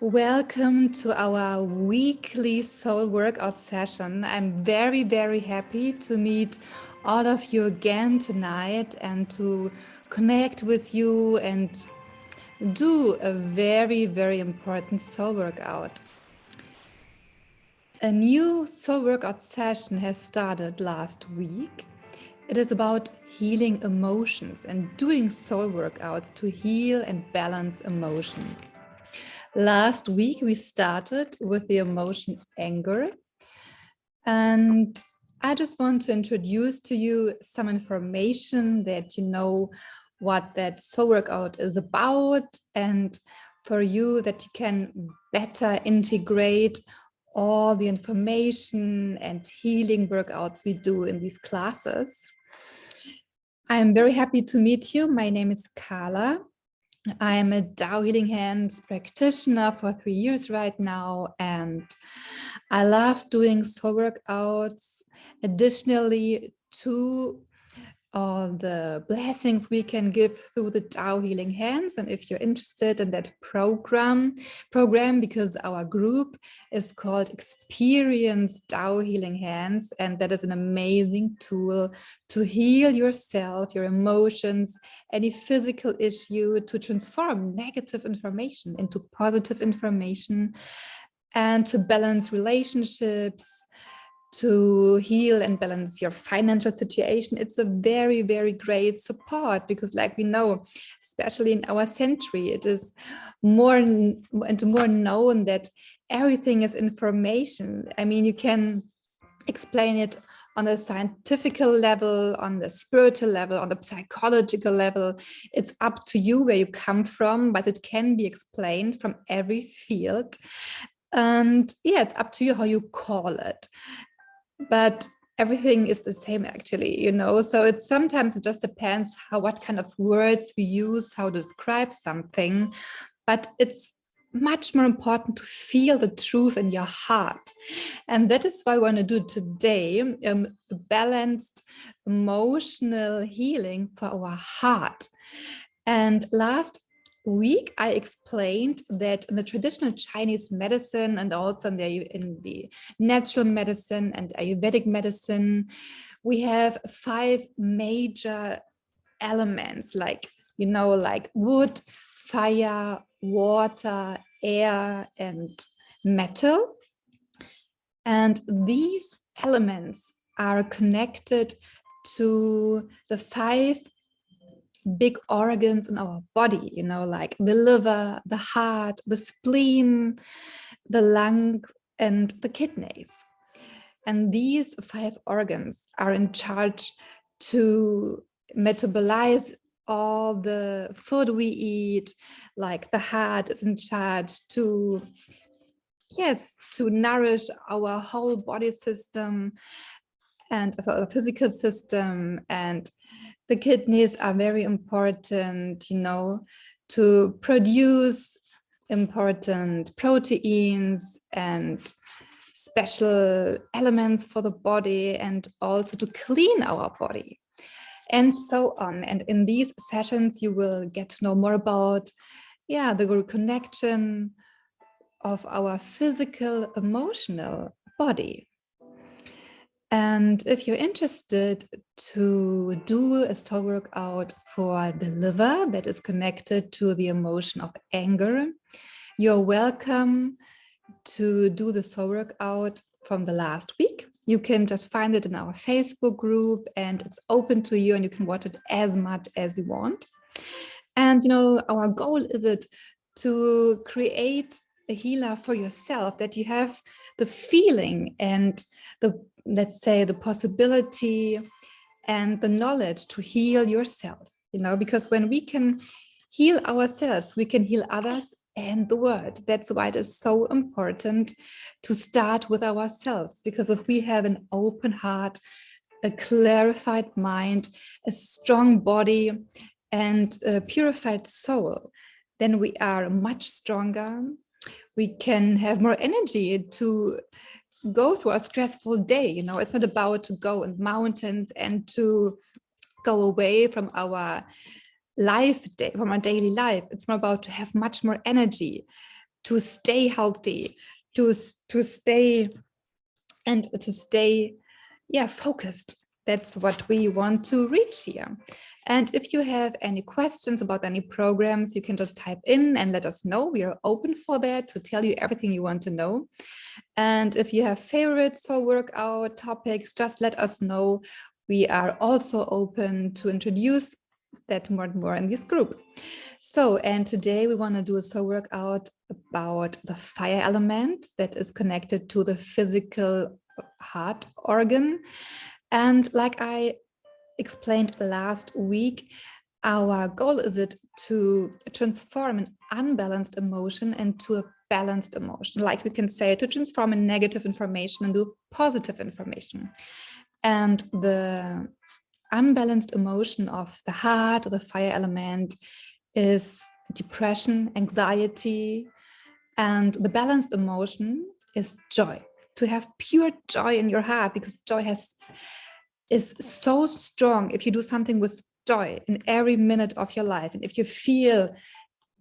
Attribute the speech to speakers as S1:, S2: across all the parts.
S1: Welcome to our weekly soul workout session. I'm very happy to meet all of you again tonight and to connect with you and do a very important soul workout. A new soul workout session has started last week. It is about healing emotions and doing soul workouts to heal and balance emotions. Last week, we started with the emotion anger. And I just want to introduce to you some information that you know what that soul workout is about, and for you that you can better integrate all the information and healing workouts we do in these classes. I'm very happy to meet you. My name is Carla. I am a Tao Healing Hands practitioner for 3 years right now, and I love doing soul workouts. Additionally to all the blessings we can give through the Tao Healing Hands. And if you're interested in that program, because our group is called Experience Tao Healing Hands, and that is an amazing tool to heal yourself, your emotions, any physical issue, to transform negative information into positive information, and to balance relationships, to heal and balance your financial situation. It's a very great support, because like we know, especially in our century, it is more and more known that everything is information. I mean, you can explain it on a scientific level, on the spiritual level, on the psychological level. It's up to you where you come from, but it can be explained from every field. And yeah, it's up to you how you call it. But everything is the same, actually, so it sometimes it just depends what kind of words we use, how to describe something. But it's much more important to feel the truth in your heart. And that is why I want to do today balanced emotional healing for our heart. And last week, I explained that in the traditional Chinese medicine, and also in the natural medicine and Ayurvedic medicine, we have 5 major elements, like wood, fire, water, air, and metal. And these elements are connected to the 5 big organs in our body, like the liver, the heart, the spleen, the lung, and the kidneys. And these 5 organs are in charge to metabolize all the food we eat. Like the heart is in charge to nourish our whole body system, and also the physical system. And the kidneys are very important, to produce important proteins and special elements for the body, and also to clean our body, and so on. And in these sessions, you will get to know more about, the connection of our physical, emotional body. And if you're interested to do a soul workout for the liver that is connected to the emotion of anger, you're welcome to do the soul workout from the last week. You can just find it in our Facebook group, and it's open to you, and you can watch it as much as you want. And our goal is it to create a healer for yourself, that you have the feeling and let's say the possibility and the knowledge to heal yourself, because when we can heal ourselves, we can heal others and the world. That's why it is so important to start with ourselves, because if we have an open heart, a clarified mind, a strong body, and a purified soul, then we are much stronger. We can have more energy to go through a stressful day. It's not about to go in mountains and to go away from our daily life. It's more about to have much more energy, to stay healthy, to stay focused. That's what we want to reach here. And if you have any questions about any programs, you can just type in and let us know. We are open for that, to tell you everything you want to know. And if you have favorite soul workout topics, just let us know. We are also open to introduce that more and more in this group. So, and today we want to do a soul workout about the fire element that is connected to the physical heart organ. And like I explained last week, our goal is it to transform an unbalanced emotion into a balanced emotion. Like we can say, to transform a negative information into positive information. And the unbalanced emotion of the heart or the fire element is depression, anxiety, and the balanced emotion is joy. To have pure joy in your heart, because joy is so strong. If you do something with joy in every minute of your life, and if you feel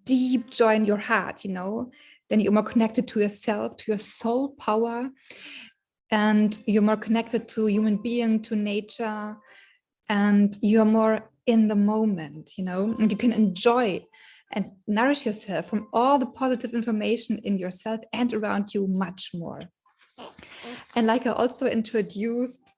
S1: deep joy in your heart, then you're more connected to yourself, to your soul power, and you're more connected to human being, to nature, and you're more in the moment, and you can enjoy and nourish yourself from all the positive information in yourself and around you much more. And like I also introduced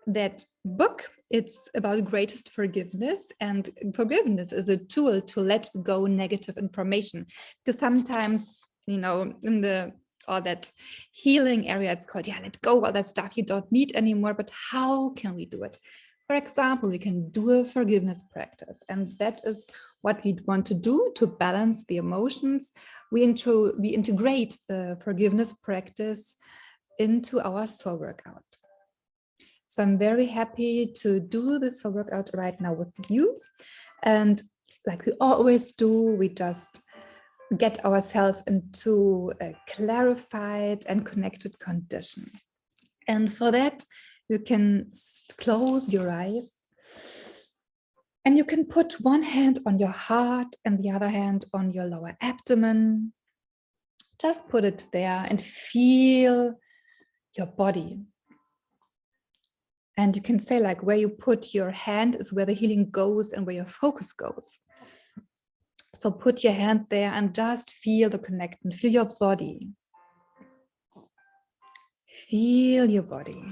S1: that book, it's about greatest forgiveness, and forgiveness is a tool to let go negative information, because sometimes, in all that healing area, it's called, let go all that stuff you don't need anymore. But how can we do it? For example, we can do a forgiveness practice, and that is what we want to do to balance the emotions. We integrate the forgiveness practice into our soul workout. So I'm very happy to do the soul workout right now with you. And like we always do, we just get ourselves into a clarified and connected condition. And for that, you can close your eyes, and you can put one hand on your heart and the other hand on your lower abdomen. Just put it there and feel your body. And you can say, like, where you put your hand is where the healing goes and where your focus goes. So put your hand there and just feel the connection. Feel your body. Feel your body.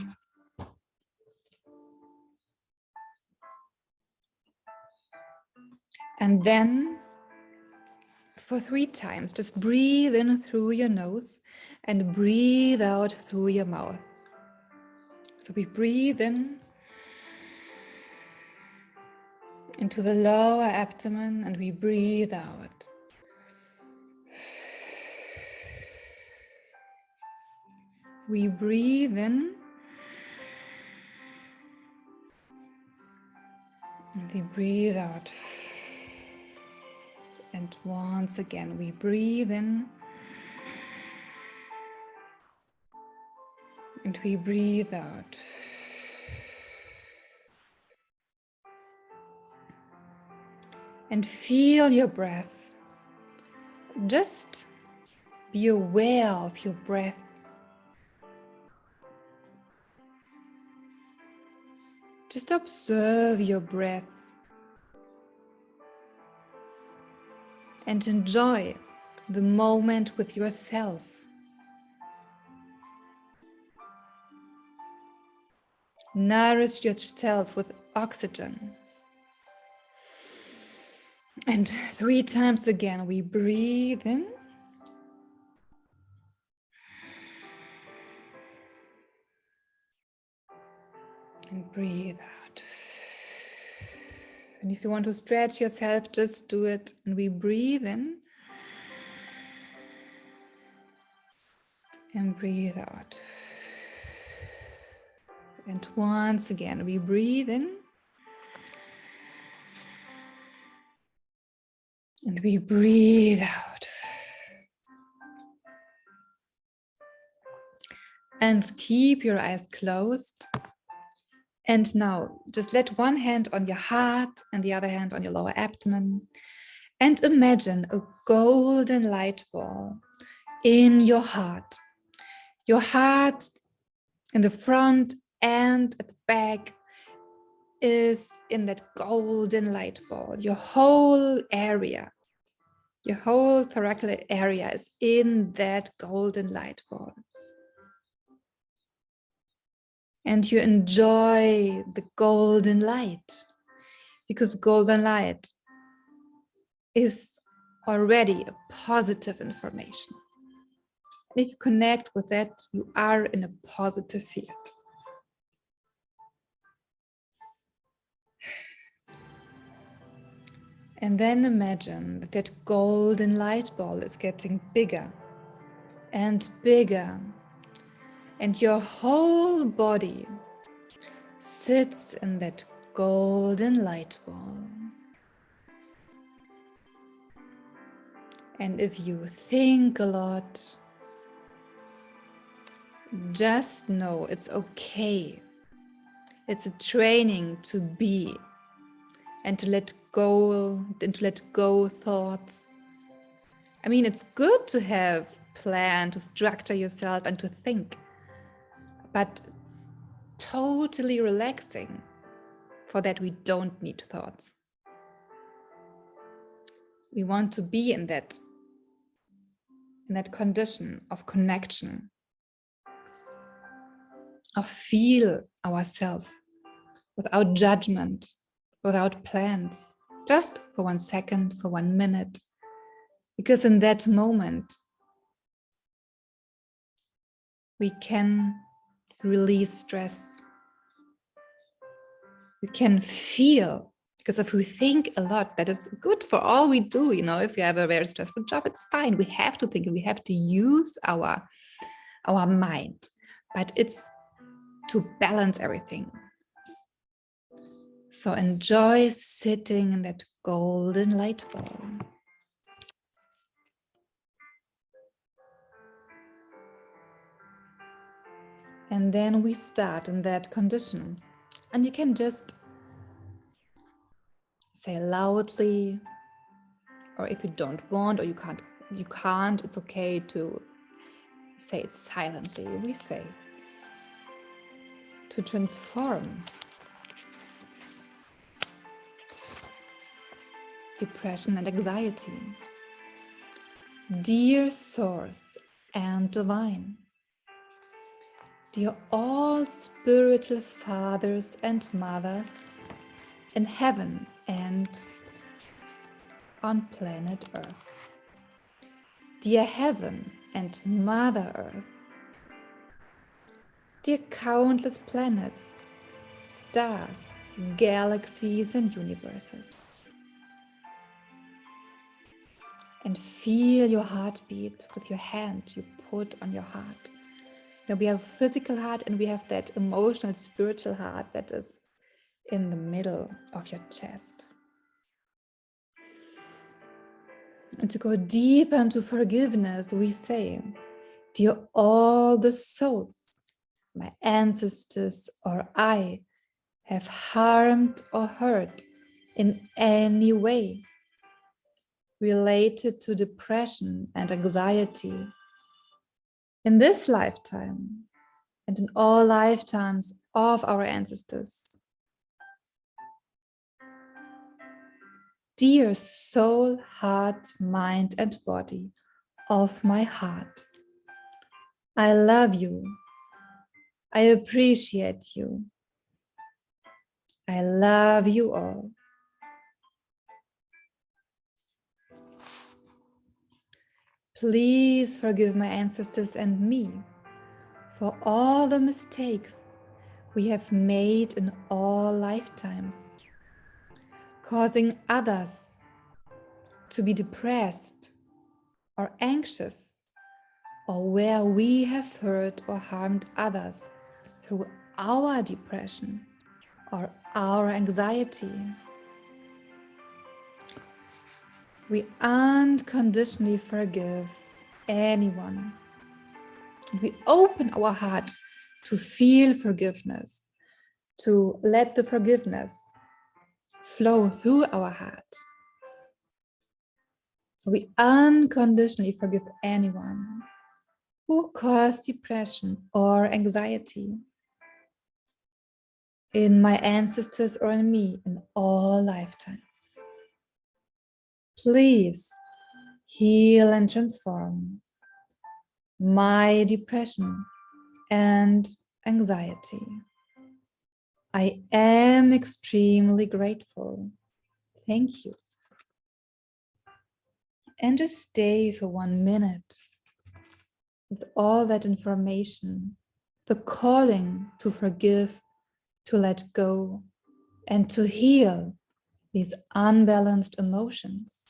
S1: And then for 3 times, just breathe in through your nose and breathe out through your mouth. So we breathe in into the lower abdomen and we breathe out. We breathe in and we breathe out. And once again, we breathe in and we breathe out. And feel your breath. Just be aware of your breath. Just observe your breath and enjoy the moment with yourself. Nourish yourself with oxygen. And 3 times again, we breathe in. And breathe out. And if you want to stretch yourself, just do it. And we breathe in. And breathe out. And once again, we breathe in. And we breathe out. And keep your eyes closed. And now just let one hand on your heart and the other hand on your lower abdomen. And imagine a golden light ball in your heart. Your heart in the front and at the back is in that golden light ball. Your whole area, your whole thoracic area is in that golden light ball. And you enjoy the golden light, because golden light is already a positive information. And if you connect with that, you are in a positive field. And then imagine that that golden light ball is getting bigger and bigger, and your whole body sits in that golden light ball. And if you think a lot, just know it's okay. It's a training to be and to let go thoughts. I mean, it's good to have plan, to structure yourself and to think, but totally relaxing. For that, we don't need thoughts. We want to be in that condition of connection, of feel ourselves without judgment, without plans, just for 1 second, for 1 minute. Because in that moment, we can release stress. We can feel, because if we think a lot, that is good for all we do. You know, if you have a very stressful job, it's fine. We have to think and we have to use our mind, but it's to balance everything. So enjoy sitting in that golden light ball. And then we start in that condition. And you can just say loudly, or if you don't want, or you can't, it's okay to say it silently. We say, to transform depression and anxiety. Dear Source and Divine, dear all spiritual fathers and mothers in heaven and on planet Earth. Dear Heaven and Mother Earth, dear countless planets, stars, galaxies and universes. And feel your heartbeat with your hand you put on your heart. Now we have a physical heart and we have that emotional, spiritual heart that is in the middle of your chest. And to go deeper into forgiveness, we say, dear all the souls, my ancestors or I have harmed or hurt in any way related to depression and anxiety in this lifetime and in all lifetimes of our ancestors. Dear soul, heart, mind, and body of my heart, I love you. I appreciate you. I love you all. Please forgive my ancestors and me for all the mistakes we have made in all lifetimes, causing others to be depressed or anxious, or where we have hurt or harmed others through our depression or our anxiety. We unconditionally forgive anyone. We open our heart to feel forgiveness, to let the forgiveness flow through our heart. So we unconditionally forgive anyone. who caused depression or anxiety in my ancestors or in me in all lifetimes. Please heal and transform my depression and anxiety. I am extremely grateful. Thank you. And just stay for 1 minute with all that information, the calling to forgive, to let go, and to heal these unbalanced emotions.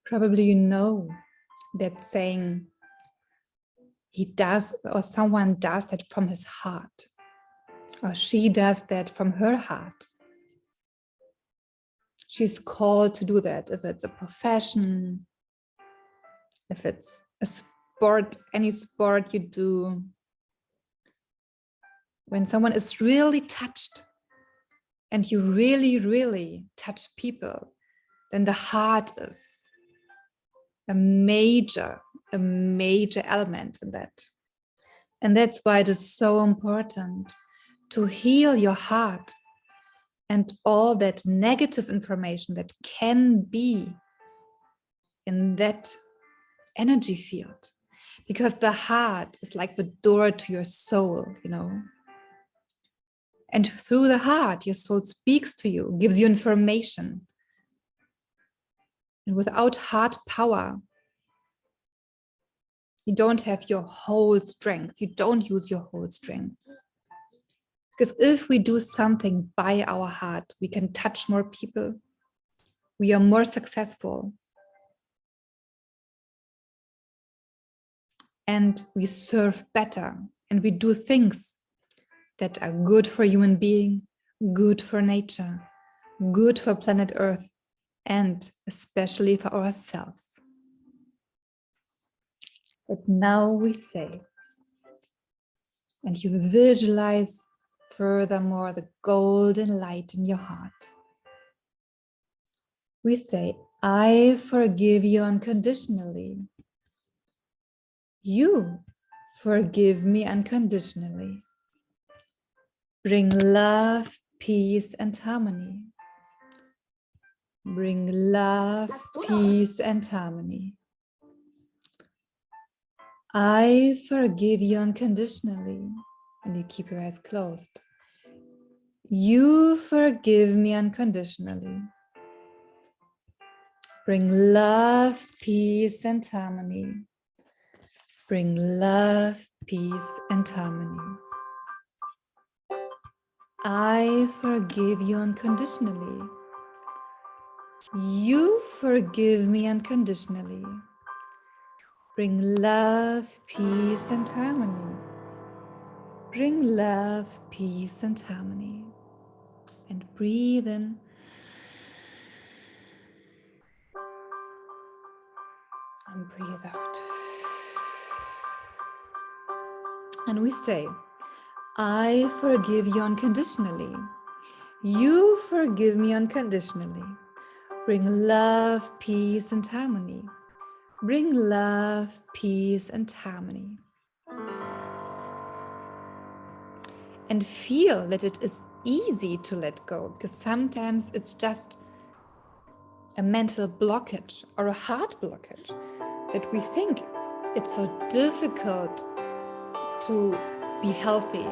S1: Probably you know that saying, he does or someone does that from his heart, or she does that from her heart. She's called to do that if it's a profession, if it's a sport, any sport you do. When someone is really touched and you really, really touch people, then the heart is a major element in that. And that's why it is so important to heal your heart and all that negative information that can be in that energy field. Because the heart is like the door to your soul, you know. And through the heart, your soul speaks to you, gives you information. And without heart power, you don't have your whole strength. You don't use your whole strength. Because if we do something by our heart, we can touch more people. We are more successful. And we serve better. And we do things that are good for human being, good for nature, good for planet Earth, and especially for ourselves. But now we say, and you visualize furthermore the golden light in your heart. We say, I forgive you unconditionally. You forgive me unconditionally. Bring love, peace, and harmony. Bring love, peace, and harmony. I forgive you unconditionally. And you keep your eyes closed. You forgive me unconditionally. Bring love, peace, and harmony. Bring love, peace, and harmony. I forgive you unconditionally. You forgive me unconditionally. Bring love, peace, and harmony. Bring love, peace, and harmony. And breathe in. And breathe out. And we say, I forgive you unconditionally. You forgive me unconditionally. Bring love, peace, and harmony. Bring love, peace, and harmony. And feel that it is easy to let go, because sometimes it's just a mental blockage or a heart blockage that we think it's so difficult to be healthy,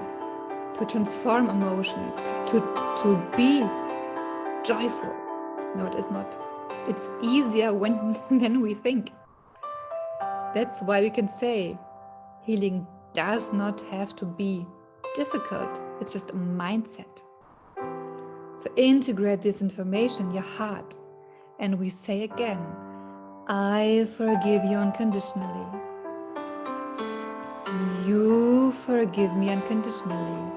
S1: to transform emotions, to be joyful. No, it is not. It's easier than we think. That's why we can say healing does not have to be difficult. It's just a mindset. So integrate this information in your heart. And we say again, I forgive you unconditionally. You forgive me unconditionally.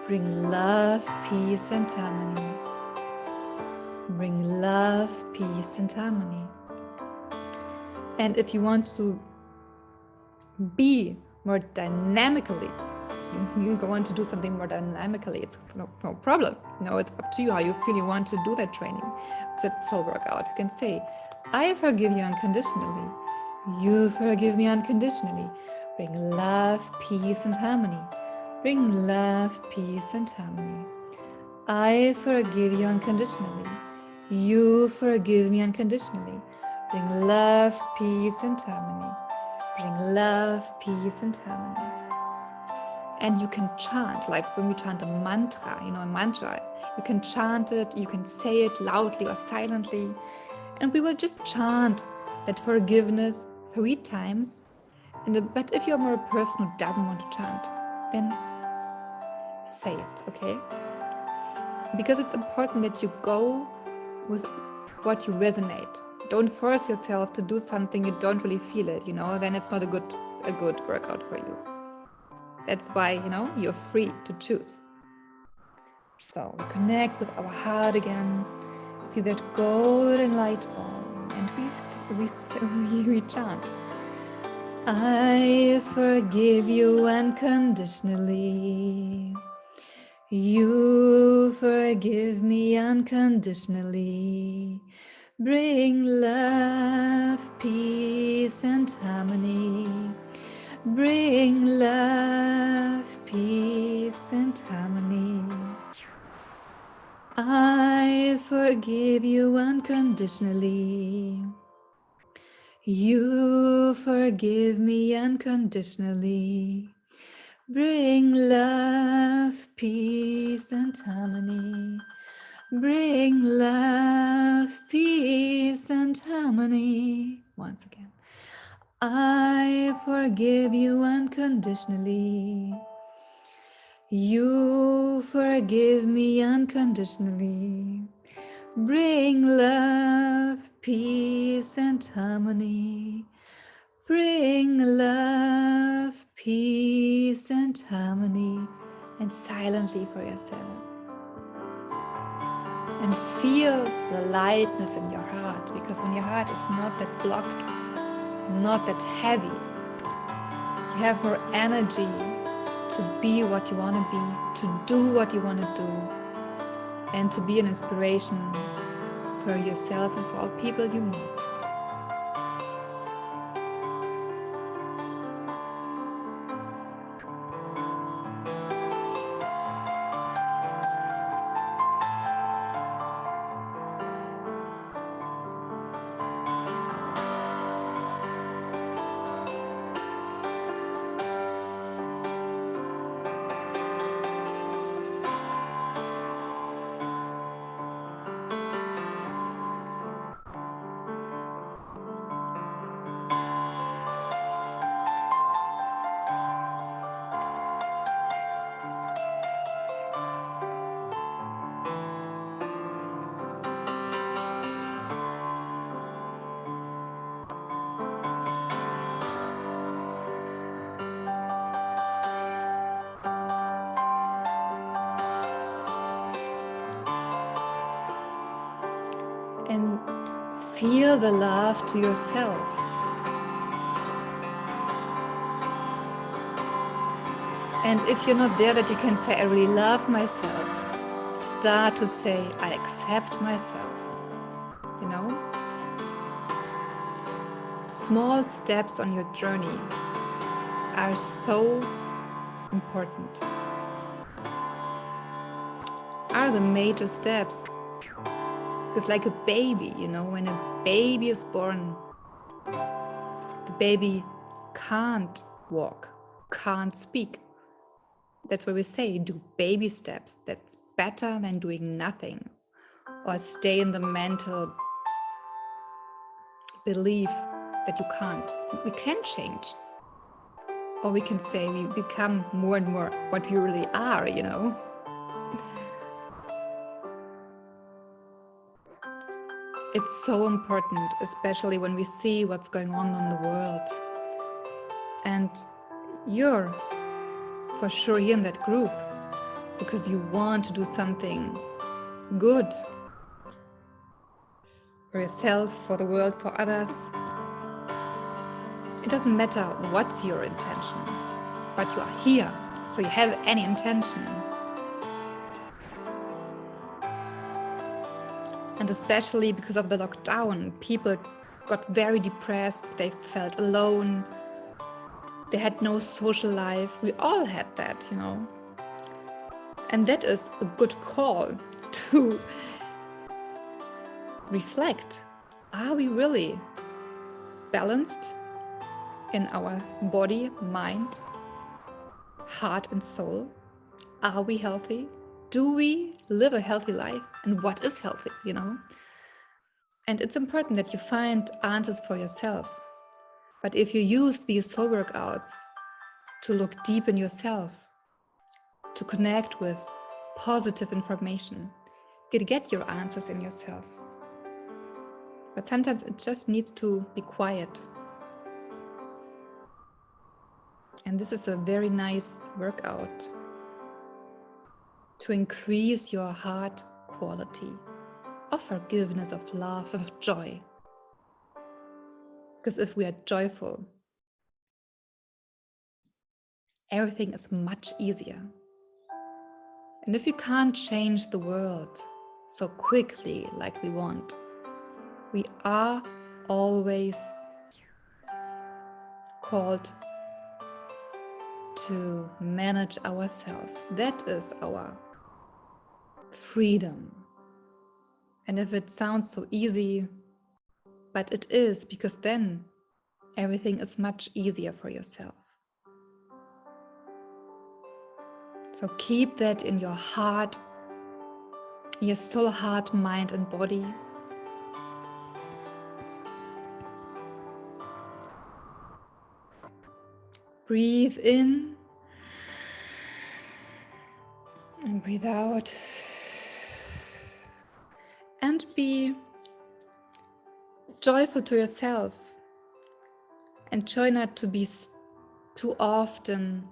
S1: Bring love, peace, and harmony. Bring love, peace, and harmony. And if you want to be more dynamically, you want to do something more dynamically, it's no problem. It's up to you how you feel you want to do that training, that soul workout. You can say, I forgive you unconditionally. You forgive me unconditionally. Bring love, peace, and harmony. Bring love, peace, and harmony. I forgive you unconditionally. You forgive me unconditionally. Bring love, peace, and harmony. Bring love, peace, and harmony. And you can chant, like when we chant a mantra, a mantra, you can chant it, you can say it loudly or silently. And we will just chant that forgiveness 3 times. But if you're more a person who doesn't want to chant, then say it, okay? Because it's important that you go with what you resonate. Don't force yourself to do something you don't really feel it, then it's not a good workout for you. That's why, you're free to choose. So we connect with our heart again, see that golden light ball, and we chant. I forgive you unconditionally. You forgive me unconditionally. Bring love, peace, and harmony. Bring love, peace, and harmony. I forgive you unconditionally. You forgive me unconditionally. Bring love, peace, and harmony. Bring love, peace, and harmony. Once again. I forgive you unconditionally. You forgive me unconditionally. Bring love, peace, and harmony. Bring love, peace, and harmony. And silently for yourself. And feel the lightness in your heart, because when your heart is not that blocked, not that heavy, you have more energy to be what you want to be, to do what you want to do, and to be an inspiration for yourself and for all people you meet. And feel the love to yourself. And if you're not there that you can say, I really love myself, start to say, I accept myself. Small steps on your journey are so important. Are the major steps. It's like a baby, when a baby is born, the baby can't walk, can't speak. That's why we say do baby steps. That's better than doing nothing or stay in the mental belief that you can't. We can change. Or we can say we become more and more what we really are, It's so important, especially when we see what's going on in the world. And You're for sure here in that group because you want to do something good for yourself, for the world, for others. It doesn't matter what's your intention, but you are here, so you have any intention. And especially because of the lockdown, people got very depressed, they felt alone, they had no social life. We all had that, you know. And that is a good call to reflect. Are we really balanced in our body, mind, heart and soul? Are we healthy? Do we live a healthy life? And what is healthy, you know? And it's important that you find answers for yourself. But if you use these soul workouts to look deep in yourself, to connect with positive information, you get your answers in yourself. But sometimes it just needs to be quiet. And this is a very nice workout to increase your heart quality of forgiveness, of love, of joy. Because if we are joyful, everything is much easier. And if you can't change the world so quickly like we want, we are always called to manage ourselves. That is our freedom. And if it sounds so easy, but it is, because then everything is much easier for yourself. So keep that in your heart, your soul, heart, mind, and body. Breathe in and breathe out. And be joyful to yourself. And try not to be too often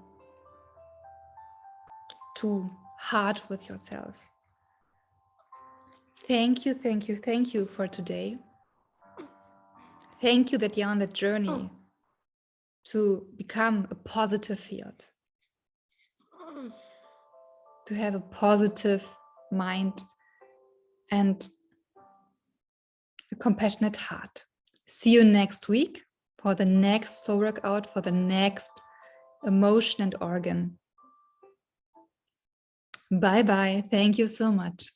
S1: too hard with yourself. Thank you, thank you, thank you for today. Thank you that you're on the journey to become a positive field, to have a positive mind and a compassionate heart. See you next week for the next soul workout, for the next emotion and organ. Bye bye. Thank you so much.